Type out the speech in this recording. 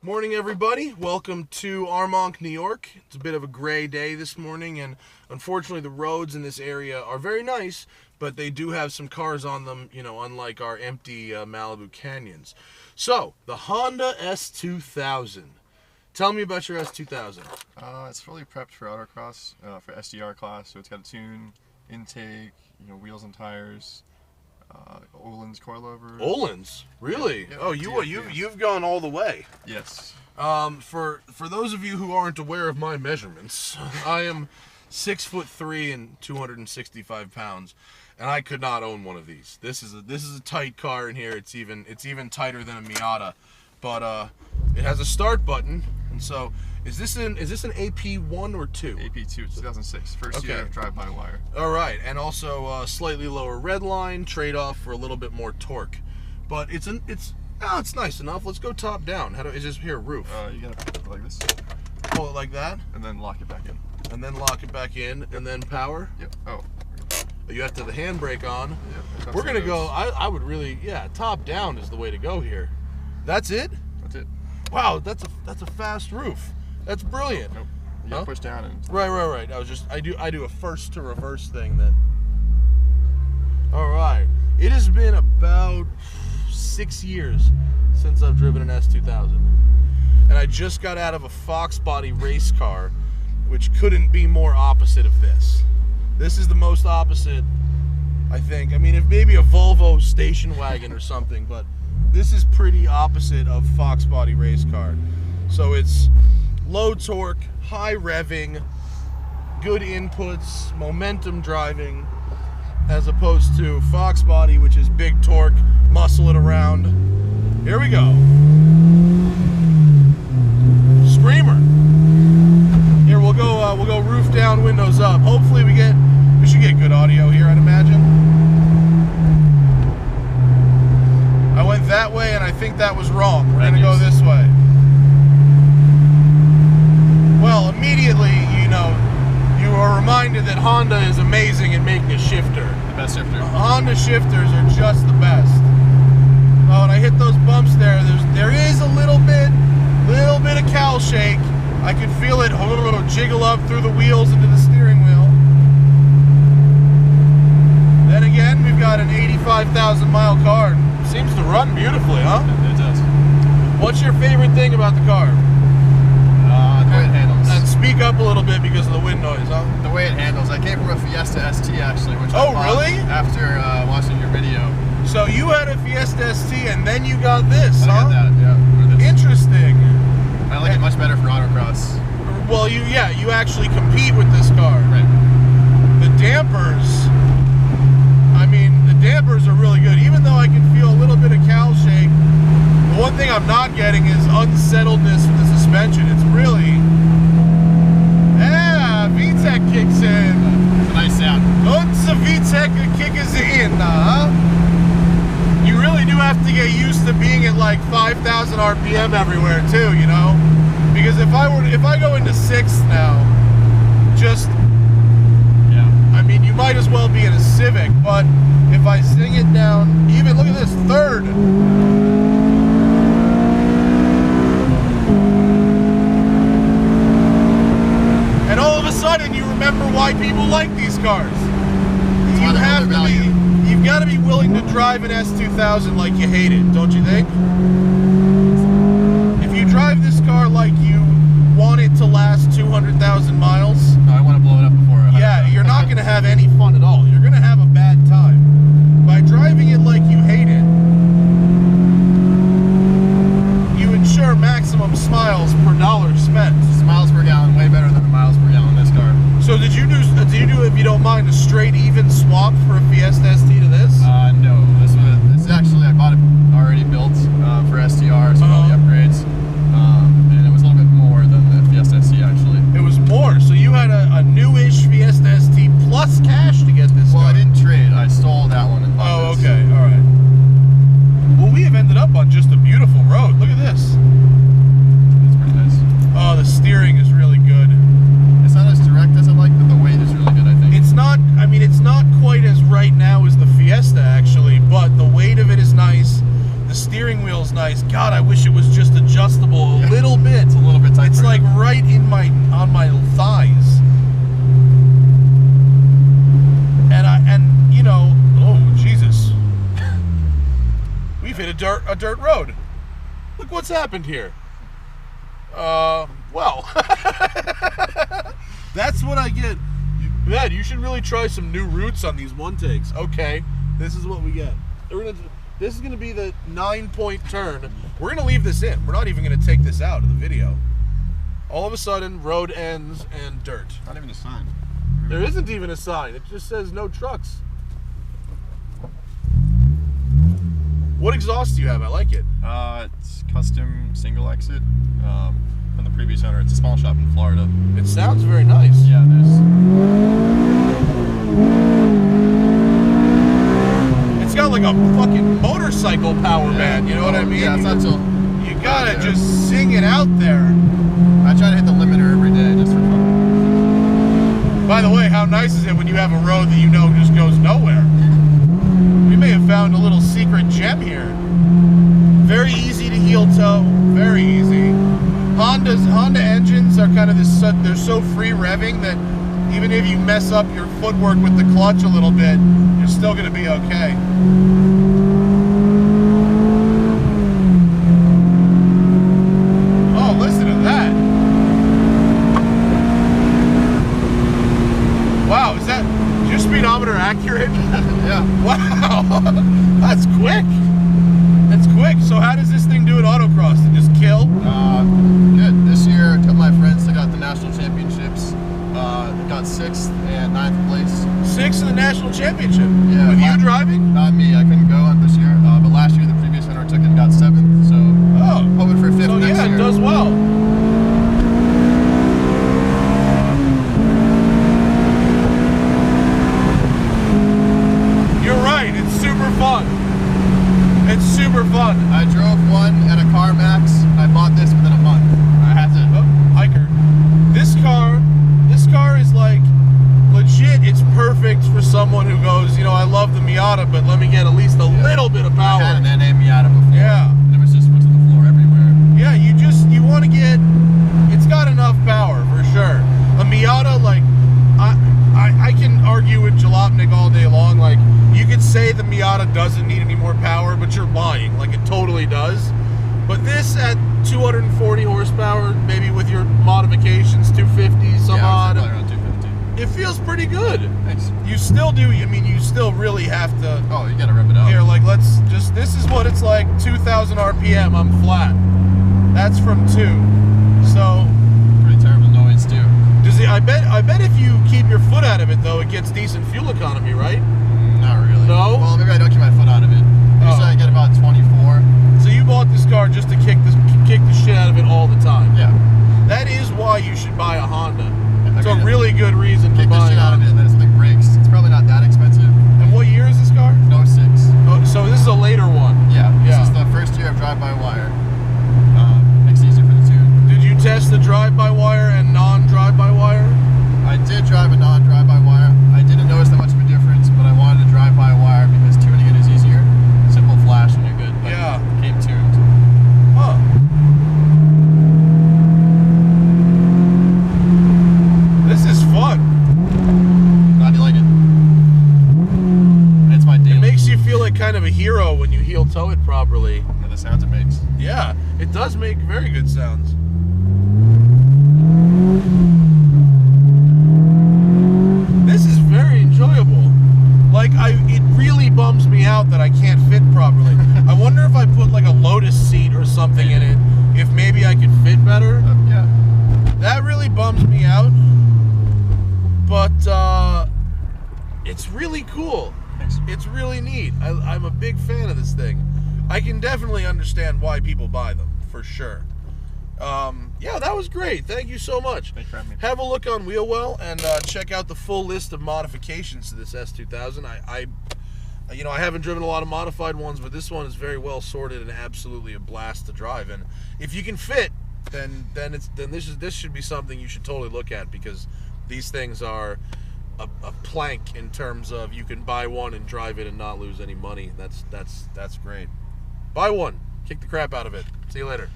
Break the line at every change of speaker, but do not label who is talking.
Morning, everybody. Welcome to Armonk, New York. It's a bit of a gray day this morning, and unfortunately the roads in this area are very nice, but they do have some cars on them, you know, unlike our empty Malibu canyons. So, the Honda S2000. Tell me about your S2000.
It's fully prepped for Autocross, for SDR class, so it's got a tune, intake, wheels and tires, Öhlins coilovers.
Öhlins? Really?
Yeah,
oh, you've gone all the way.
Yes.
For those of you who aren't aware of my measurements, I am 6'3" and 265 pounds, and I could not own one of these. This is a tight car in here. It's even tighter than a Miata, but it has a start button, and so. Is this an AP1 or 2?
AP2, 2006, first year of drive-by-wire.
All right, and also slightly lower red line, trade-off for a little bit more torque. But it's nice enough. Let's go top down. Is this here roof?
You gotta put it like this.
Pull it like that?
And then lock it back in.
And then lock it back in, and then power?
Yep. Oh.
You have to have the handbrake on.
Yep.
We're gonna go. I would really, top down is the way to go here. That's it?
That's it.
Wow, that's a fast roof. That's brilliant.
Nope. You gotta push down and.
Right. I do a first to reverse thing then. All right. It has been about 6 years since I've driven an S2000, and I just got out of a Fox body race car, which couldn't be more opposite of this. This is the most opposite, I think. I mean, if maybe a Volvo station wagon or something, but this is pretty opposite of Fox body race car. So it's low torque, high revving, good inputs, momentum driving, as opposed to Fox body, which is big torque, muscle it around. Here we go. Screamer. Here we'll go roof down, windows up. Hopefully we should get good audio here, I'd imagine. I went that way and I think that was wrong. We're gonna go this way. Well, immediately, you are reminded that Honda is amazing at making a shifter.
The best shifter.
Honda shifters are just the best. Oh, and I hit those bumps there. There is a little bit of cowl shake. I can feel it jiggle up through the wheels into the steering wheel. Then again, we've got an 85,000 mile car. Seems to run beautifully, huh?
It does.
What's your favorite thing about the car?
The way it handles.
And speak up a little bit because of the wind noise, huh?
The way it handles. I came from a Fiesta ST actually, which I bought
really?
after watching your video.
So you had a Fiesta ST and then you got this,
I got that, yeah.
Interesting.
I like it much better for Autocross.
Well, you actually compete with this car.
Right.
The dampers, the dampers are really good. Even though I can feel a little bit of cowl shake, the one thing I'm not getting is unsettledness with the suspension. It's really, VTEC kicks in.
It's a nice sound.
Unser VTEC kickers in, You really do have to get used to being at like 5,000 RPM everywhere too, Because if I go into 6th now, you might as well be in a Civic, but if I sing it down, even look at this, 3rd. And all of a sudden you remember why people like these cars. You've got to be willing to drive an S2000 like you hate it, don't you think? If you drive this car like you want it to last 200,000 miles,
No, I want to blow it up before.
you're not going to have any fun at all. You're going to have a bad time. By driving it like you hate it, you ensure maximum smiles per dollar spent.
Miles per gallon, way better than the miles per gallon in this car.
So did you do, if you don't mind, a straight even swap for a Fiesta ST to this?
No. This is actually, I bought it already built for SDR, so all the upgrades. And it was a little bit more than the Fiesta ST actually.
It was more, so you had a newish Fiesta ST plus cash to get this
Well,
car.
I didn't trade. I stole that one and bought this.
Okay, all right. Well, we have ended up on just a beautiful road. Look at this.
It's pretty nice.
Oh, the steering is really good.
It's not as direct as I like, but the weight is really good, I think.
It's not quite as right now as the a dirt road. Look what's happened here. Well, that's what I get. Man, you should really try some new routes on these one takes. Okay, this is what we get. This is going to be the 9-point turn. We're going to leave this in. We're not even going to take this out of the video. All of a sudden, road ends and dirt.
Not even a sign.
There isn't even a sign. It just says no trucks. What exhaust do you have? I like it.
It's custom single exit from the previous owner. It's a small shop in Florida.
It sounds very nice.
Yeah,
It's got like a fucking motorcycle power band. You know what I mean?
Yeah, it's not so.
You gotta just sing it out there.
I try to hit the limiter every day just for fun.
By the way, how nice is it when you have a road that you know just goes nowhere? We may have found a little secret gem here. Very easy to heel toe, very easy. Honda engines are kind of this, they're so free revving that even if you mess up your footwork with the clutch a little bit, you're still gonna be okay. Oh, listen to that. Wow, is your speedometer accurate?
Yeah.
Wow, that's quick. That's quick. So how does this thing do at Autocross? It just kill?
Good. This year, a couple of my friends took out the national championships. They got 6th and 9th place.
6th in the national championship?
Yeah.
With you driving?
Not me. I couldn't go on this year. But last year, the previous owner took it and got 7th. So hoping for 5th next year.
Yeah, it does well. You're right. It's super fun. It's super fun.
I drove one at a CarMax. I bought this within a month. I had to.
Hiker. This car is like legit. It's perfect for someone who goes, you know, I love the Miata, but let me get at least a little bit of power.
I had an NA Miata before.
Yeah.
And it was just went to the floor everywhere.
Yeah, you want to get. It's got enough power for sure. A Miata, like, I can argue with Jalopnik all day long. Like, you could say the Miata doesn't need any more power, but you're lying. Like, it totally does. But this at 240 horsepower, maybe with your modifications, 250 some odd.
Yeah, around 250.
It feels pretty good.
Thanks.
You still do. I mean, you still really have to.
Oh, you gotta rip it out.
Here, like, this is what it's like. 2,000 RPM. I'm flat. That's from 2. So.
Pretty terrible noise too.
I bet if you keep your foot out of it though, it gets decent fuel economy, right?
Not really.
No?
Well, maybe I don't keep my foot out of it. Usually I get about 24.
So you bought this car just to kick the shit out of it all the time.
Yeah.
That is why you should buy a Honda.
Yeah,
It's a really good reason to
kick the
buy
shit out of it, and then something breaks. It's probably not that expensive.
And what year is this car?
No 6.
Oh, so this is a later one.
Yeah.
Yeah.
This is the first year of drive-by-wire. Makes it easier for the tune.
Did you test the drive-by-wire and non-drive-by-wire?
I did drive a non-drive-by-wire. I didn't notice that much of a difference, but I wanted to drive-by-wire because tuning it is easier. Simple flash and you're good. But
Yeah.
it came tuned.
Huh. This is fun.
Glad you like it. It's my daily.
It makes you feel like kind of a hero when you heel toe it properly.
And the sounds it makes.
Yeah, it does make very good sounds. This is very enjoyable. Like, it really bums me out that I can't fit properly. I wonder if I put like a Lotus seat or something in it, if maybe I could fit better.
Yeah.
That really bums me out. But it's really cool.
Thanks.
It's really neat. I'm a big fan of this thing. I can definitely understand why people buy them, for sure. Yeah, that was great. Thank you so much.
Thanks for having me.
Have a look on WheelWell and check out the full list of modifications to this S2000. I haven't driven a lot of modified ones, but this one is very well sorted and absolutely a blast to drive. And if you can fit, then this should be something you should totally look at, because these things are a plank in terms of you can buy one and drive it and not lose any money. That's great. Buy one. Kick the crap out of it. See you later.